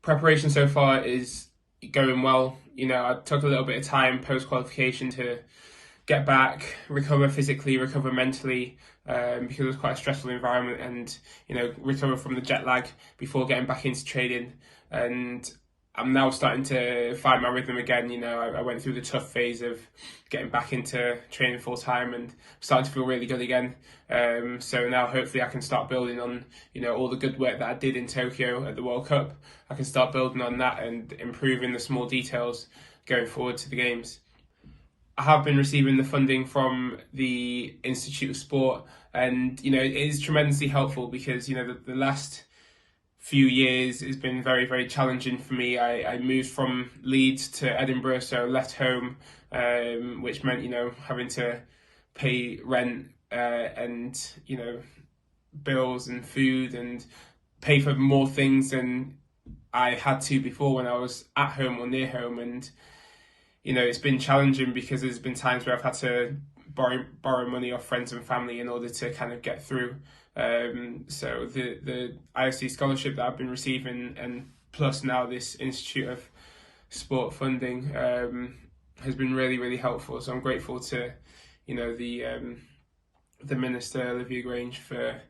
Preparation so far is going well. I took a little bit of time post-qualification to get back, recover physically, recover mentally, because it was quite a stressful environment, and recover from the jet lag before getting back into training. And I'm now starting to find my rhythm again. I went through the tough phase of getting back into training full time and starting to feel really good again. So now hopefully I can start building on all the good work that I did in Tokyo at the World Cup. I can start building on that and improving the small details going forward to the games. I have been receiving the funding from the Institute of Sport, and it is tremendously helpful because the last few years has been very, very challenging for me. I moved from Leeds to Edinburgh, so left home, which meant having to pay rent and bills and food, and pay for more things than I had to before when I was at home or near home. And it's been challenging because there's been times where I've had to borrow money off friends and family in order to kind of get through. So the IOC scholarship that I've been receiving, and plus now this Institute of Sport funding, has been really, really helpful. So I'm grateful to the Minister Olivia Grange for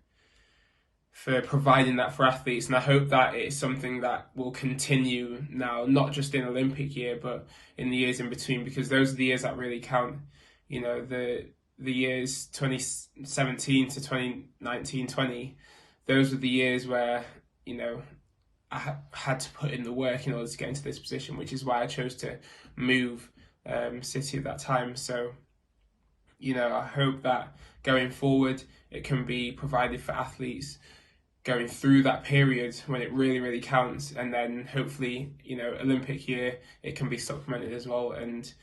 providing that for athletes, and I hope that it's something that will continue now, not just in Olympic year, but in the years in between, because those are the years that really count. The years 2017 to 2019-20, those were the years where I had to put in the work in order to get into this position, which is why I chose to move city at that time. So I hope that going forward it can be provided for athletes going through that period when it really, really counts, and then hopefully Olympic year it can be supplemented as well, and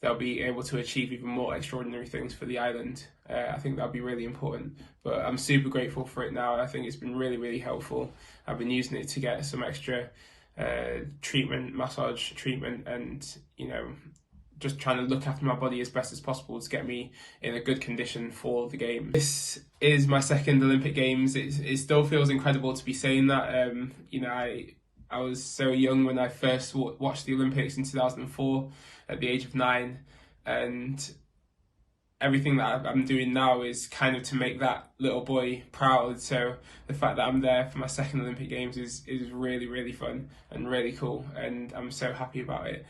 they'll be able to achieve even more extraordinary things for the island. I think that'll be really important, but I'm super grateful for it now. I think it's been really, really helpful. I've been using it to get some extra massage treatment, and just trying to look after my body as best as possible to get me in a good condition for the game. This is my second Olympic Games. It still feels incredible to be saying that. I was so young when I first watched the Olympics in 2004 at the age of 9, and everything that I'm doing now is kind of to make that little boy proud. So the fact that I'm there for my second Olympic Games is really, really fun and really cool, and I'm so happy about it.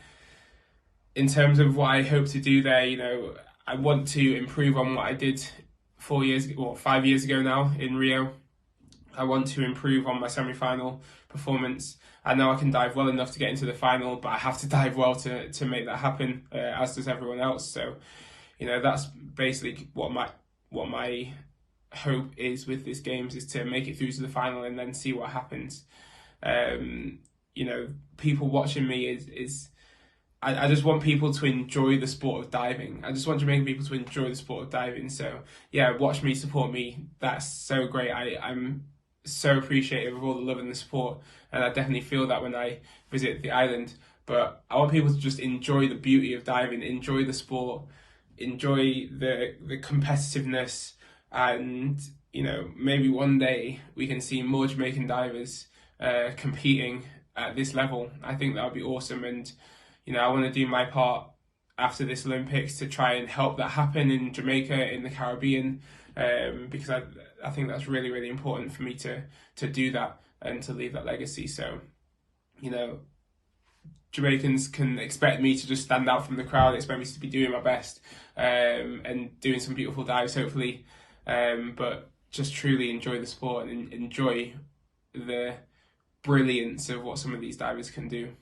In terms of what I hope to do there, I want to improve on what I did 5 years ago now in Rio. I want to improve on my semi-final performance. I know I can dive well enough to get into the final, but I have to dive well to make that happen, as does everyone else. So, that's basically what my hope is with this Games, is to make it through to the final and then see what happens. People watching me is I just want people to enjoy the sport of diving. I just want Jamaican people to enjoy the sport of diving. So yeah, watch me, support me. That's so great. I'm so appreciative of all the love and the support, and I definitely feel that when I visit the island. But I want people to just enjoy the beauty of diving, enjoy the sport, enjoy the competitiveness, and maybe one day we can see more Jamaican divers competing at this level. I think that would be awesome, and I want to do my part after this Olympics to try and help that happen in Jamaica, in the Caribbean, because I think that's really, really important for me to do that and to leave that legacy. So, Jamaicans can expect me to just stand out from the crowd, expect me to be doing my best, and doing some beautiful dives, hopefully, but just truly enjoy the sport and enjoy the brilliance of what some of these divers can do.